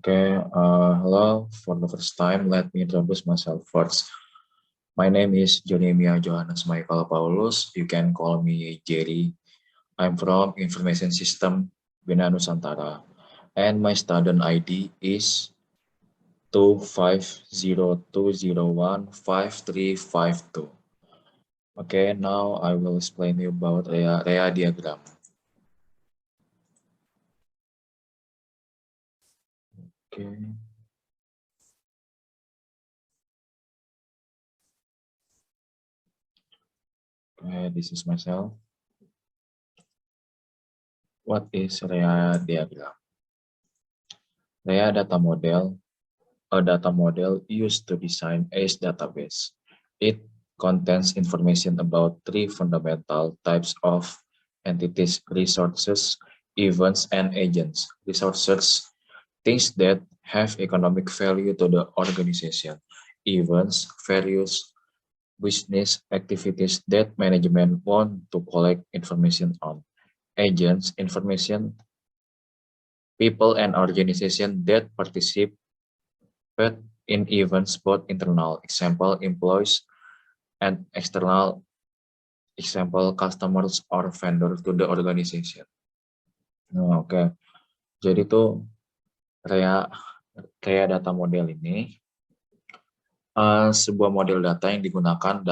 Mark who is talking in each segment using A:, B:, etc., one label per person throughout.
A: Hello. For the first time, let me introduce myself first. My name is Jonimia Johannes Michael Paulus. You can call me Jerry. I'm from Information System Bina Nusantara, and my student ID is 25020153552. Okay, now I will explain you about area diagram. Okay. This is myself. What is area diagram? Area data model, a data model used to design a database. It contains information about three fundamental types of entities: resources, events, and agents. Resources, things that have economic value to the organization. Events, various business activities that management want to collect information on. Agents, information, people and organizations that participate in events, both internal, example, employees, and external, example, customers or vendor to the organization. Oke. Jadi tuh kayak data model ini sebuah model data yang digunakan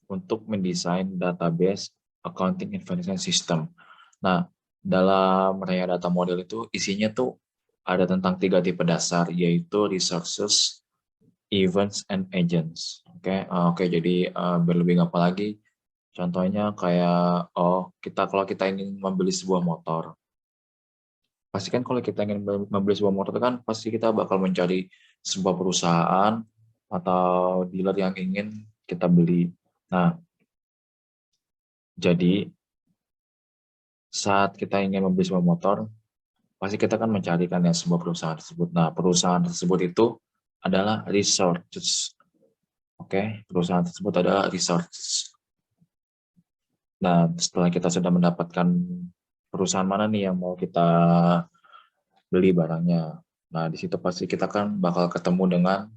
A: untuk mendesain database accounting information system. Nah, dalam area data model itu isinya tuh ada tentang 3 tipe dasar, yaitu resources, events, and agents. Oke, jadi berlebih apa lagi? Contohnya kayak, kalau kita ingin membeli sebuah motor, pasti kan kalau kita ingin membeli sebuah motor kan pasti kita bakal mencari sebuah perusahaan atau dealer yang ingin kita beli. Nah, jadi saat kita ingin membeli sebuah motor, pasti kita kan mencarikan ya sebuah perusahaan tersebut. Nah, perusahaan tersebut itu adalah resources. Perusahaan tersebut adalah resources. Nah, setelah kita sudah mendapatkan perusahaan mana nih yang mau kita beli barangnya. Nah, di situ pasti kita kan bakal ketemu dengan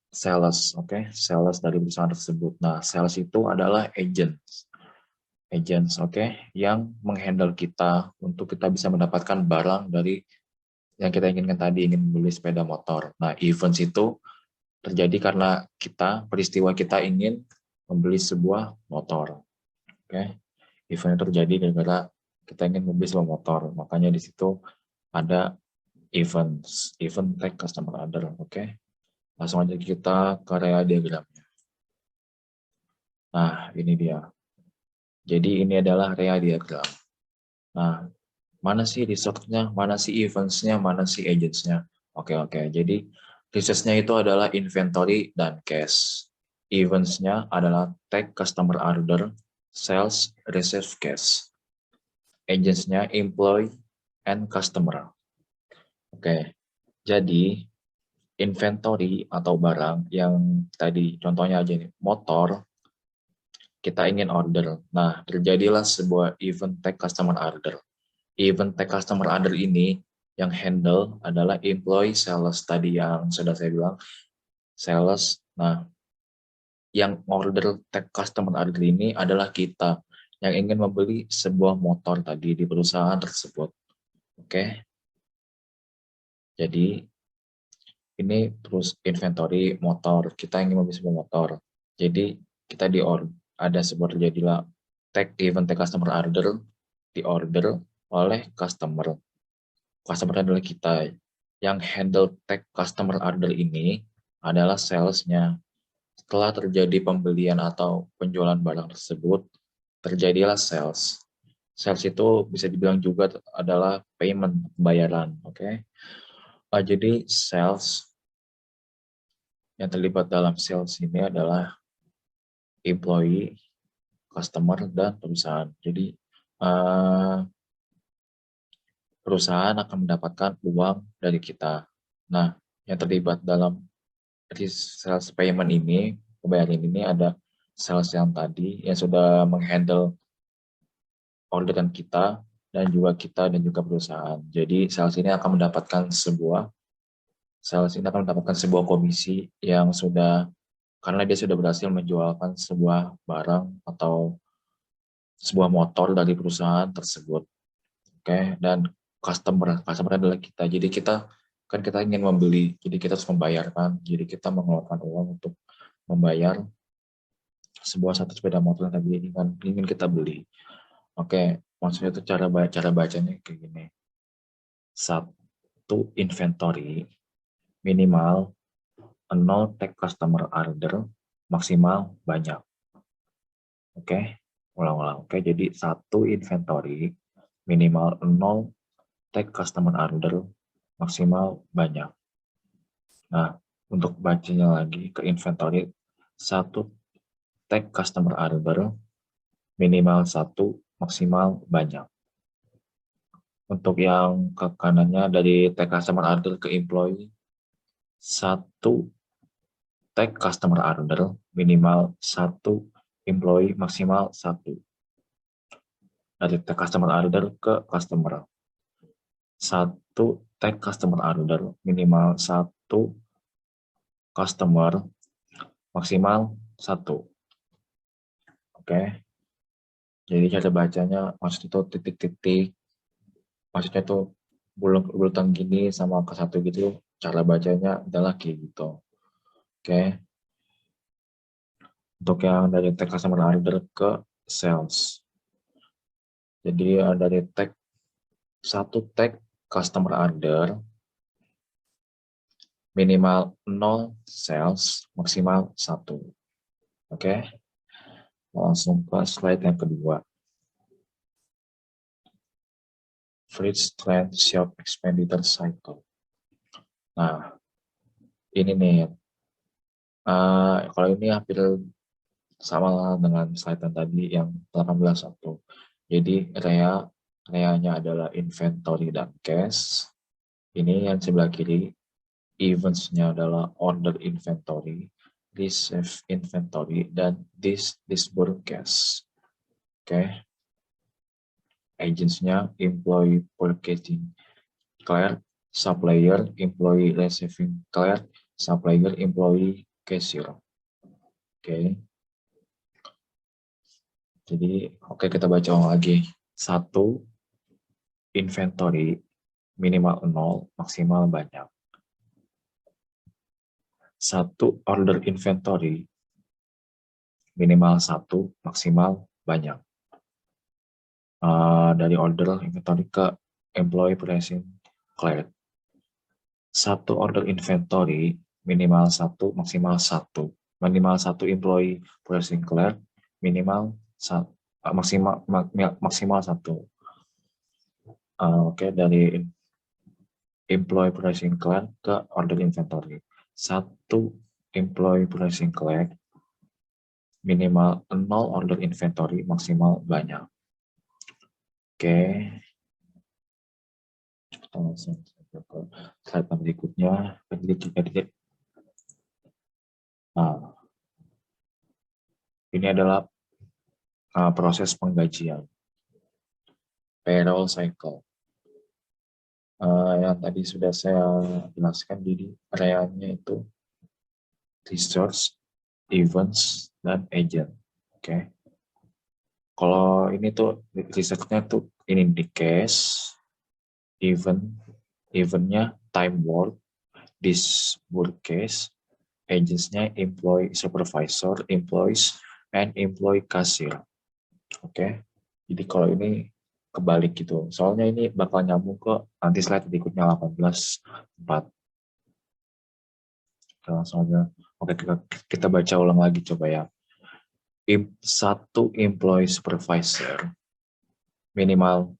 A: sales, sales dari perusahaan tersebut. Nah, sales itu adalah agents, yang menghandle kita untuk kita bisa mendapatkan barang dari yang kita inginkan tadi, ingin membeli sepeda motor. Nah, events itu terjadi karena peristiwa kita ingin membeli sebuah motor. Event itu terjadi gara-gara kita ingin membeli sebuah motor. Makanya di situ ada event tag customer order. Langsung aja kita ke area diagramnya. Nah, ini dia. Jadi ini adalah area diagram. Nah, mana sih resource-nya, mana sih events-nya, mana sih agents-nya. Oke. Jadi resource-nya itu adalah inventory dan cash. Events-nya adalah tag customer order, sales, receive cash. Agents-nya employee and customer. Jadi inventory atau barang yang tadi contohnya aja nih, motor, kita ingin order. Nah, terjadilah sebuah event tag customer order. Event tag customer order ini yang handle adalah employee, sales tadi yang sudah saya bilang, sales. Nah, yang order tag customer order ini adalah kita yang ingin membeli sebuah motor tadi di perusahaan tersebut. Jadi ini terus inventory motor, kita ingin membeli sebuah motor. Jadi kita ada sebuah terjadilah event tag customer order, di order oleh customer. Customer adalah kita. Yang handle tag customer order ini adalah salesnya. Setelah terjadi pembelian atau penjualan barang tersebut, terjadilah sales. Sales itu bisa dibilang juga adalah payment, pembayaran. Jadi sales yang terlibat dalam sales ini adalah employee, customer, dan perusahaan. Jadi perusahaan akan mendapatkan uang dari kita. Nah, yang terlibat dalam sales payment ini, pembayaran ini ada sales yang tadi yang sudah menghandle orderan kita, dan juga kita dan juga perusahaan. Jadi sales ini akan mendapatkan sebuah komisi yang sudah, karena dia sudah berhasil menjualkan sebuah barang atau sebuah motor dari perusahaan tersebut. Oke, dan customer adalah kita. Jadi kita ingin membeli, jadi kita harus membayarkan. Jadi kita mengeluarkan uang untuk membayar satu sepeda motor yang tadi ingin kita beli. Oke, maksudnya itu cara bacanya kayak gini. Satu, inventory minimal 0 tag customer order, maksimal banyak. Oke, ulang-ulang. Oke, jadi satu, inventory minimal 0 tag customer order, maksimal banyak. Nah, untuk bacanya lagi ke inventory, satu tag customer order minimal 1, maksimal banyak. Untuk yang ke kanannya dari tag customer order ke employee, satu tag customer order minimal 1, employee maksimal 1. Dari tag customer order ke customer, satu tag customer order minimal 1, customer maksimal 1. Oke, jadi cara bacanya maksud itu titik-titik, maksudnya tuh bulatan gini sama ke satu gitu, cara bacanya adalah kayak gitu. Oke, untuk yang dari tag customer order ke sales, jadi dari satu tag customer order minimal 0 sales, maksimal 1. Oke, langsung ke slide yang kedua. Fritz Trend Shop Expenditure Cycle. Nah, ini nih, kalau ini hampir sama dengan slide yang tadi yang 18.1. Jadi reanya adalah inventory dan cash. Ini yang sebelah kiri, events-nya adalah order inventory, receive inventory, dan disburse cash. Oke. Agents-nya employee purchasing clerk, supplier, employee receiving clerk, supplier, employee cashier. Oke. Jadi, kita baca ulang lagi. Satu, inventory minimal 0, maksimal banyak. Satu, order inventory minimal 1, maksimal banyak. Dari order inventory ke employee pricing clerk. Satu order inventory minimal 1, maksimal 1. Minimal 1 employee pricing clerk, minimal maksimal 1. Oke, dari employee pricing clerk ke order inventory. Satu employee pricing clerk minimal 0 order inventory, maksimal banyak. Oke, kita langsung ke slide berikutnya. Nah, ini adalah proses penggajian, payroll cycle. Yang tadi sudah saya jelaskan di areanya itu resource, events, dan agent. Oke. Kalau ini tuh research-nya tuh ini di case, eventnya time work, disburse case, agents-nya employee supervisor, employees, and employee cashier. Oke. Jadi kalau ini kebalik gitu. Soalnya ini bakal nyambung ke nanti slide berikutnya 18.4. Langsung aja. Oke, kita baca ulang lagi coba ya. Satu employee supervisor minimal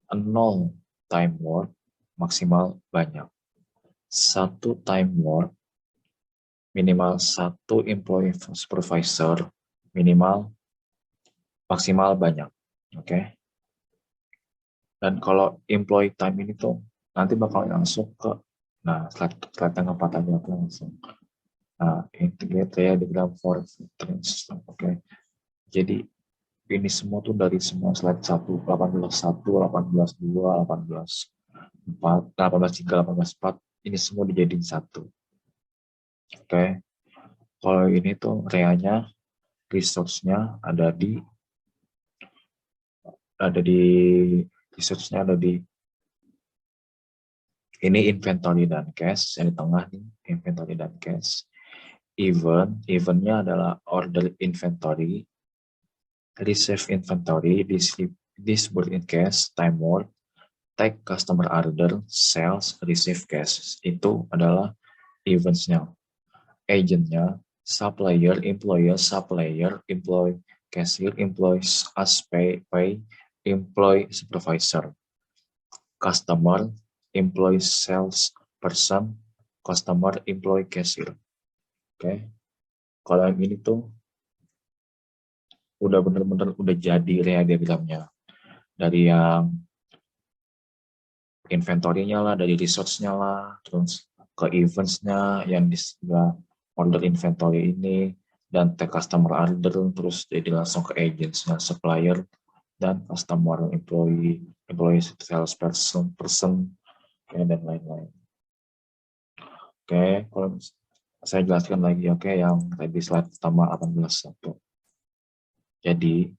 A: 0 time work, maksimal banyak. Satu time work minimal 1 employee supervisor, minimal maksimal banyak. Oke. Dan kalau employee time ini tuh nanti bakal langsung ke slide yang keempat aja aku langsung. Integrate ya di dalam for system. Oke. Jadi ini semua tuh dari semua slide 1, 18.1, 18.2, 18.4, 18.3, 18.4, ini semua dijadiin satu. Oke. Kalau ini tuh reanya, resource-nya ada di resource-nya ada di ini inventory dan cash, yang di tengah nih inventory dan cash. Event-nya adalah order inventory, receive inventory, disburse in cash, time work, take customer order, sales, receive cash. Itu adalah events-nya. Agent-nya, supplier, employer, employee, cashier, employees, as pay, employee, supervisor, customer, employee, sales person, customer, employee, cashier. Oke. Kalau yang ini tuh udah bener-bener udah jadi diagramnya. Dari yang inventory-nya lah, dari resource-nya lah, terus ke events-nya yang di sebelah order inventory ini, dan tag customer order, terus jadi langsung ke agents-nya, supplier, dan customer, employee sales person, dan lain-lain. Oke, kalau saya jelaskan lagi, oke, yang tadi slide pertama 18.1. Jadi,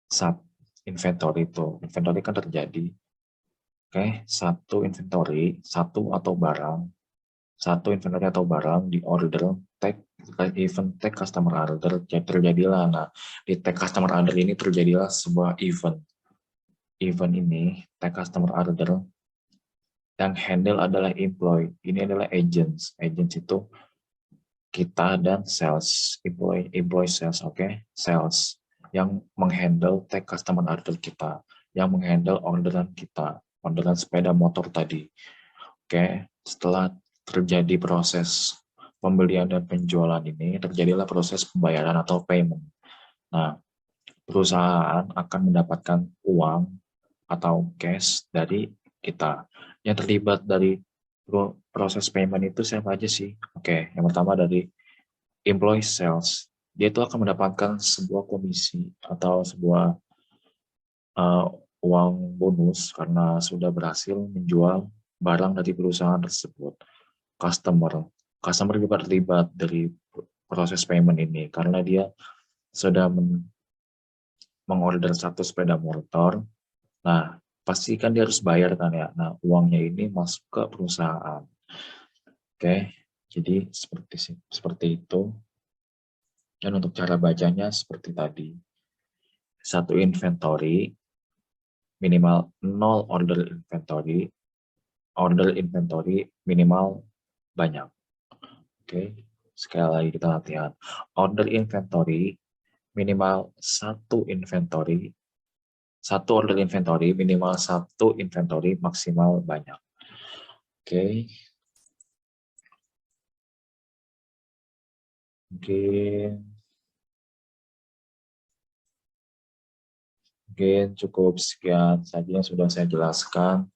A: saat inventory kan terjadi, oke, satu inventory, satu inventory atau barang di order tag customer order terjadilah. Nah, di tag customer order ini terjadilah sebuah event ini tag customer order yang handle adalah employee, ini adalah agents itu kita dan sales, employee sales, oke, sales yang menghandle tag customer order kita, yang menghandle orderan kita, orderan sepeda motor tadi. Oke, setelah terjadi proses pembelian dan penjualan ini, terjadilah proses pembayaran atau payment. Nah, perusahaan akan mendapatkan uang atau cash dari kita. Yang terlibat dari proses payment itu siapa aja sih? Oke, yang pertama dari employee sales. Dia itu akan mendapatkan sebuah komisi atau sebuah uh, uang bonus karena sudah berhasil menjual barang dari perusahaan tersebut. Customer juga terlibat dari proses payment ini karena dia sudah mengorder satu sepeda motor. Nah, pasti kan dia harus bayar kan ya. Nah, uangnya ini masuk ke perusahaan. Oke, jadi seperti itu. Dan untuk cara bacanya seperti tadi. Satu inventory, minimal 0 order inventory minimal banyak. Oke, sekali lagi kita latihan. Order inventory minimal satu order inventory, minimal satu inventory, maksimal banyak. Oke. Mungkin cukup sekian saja yang sudah saya jelaskan.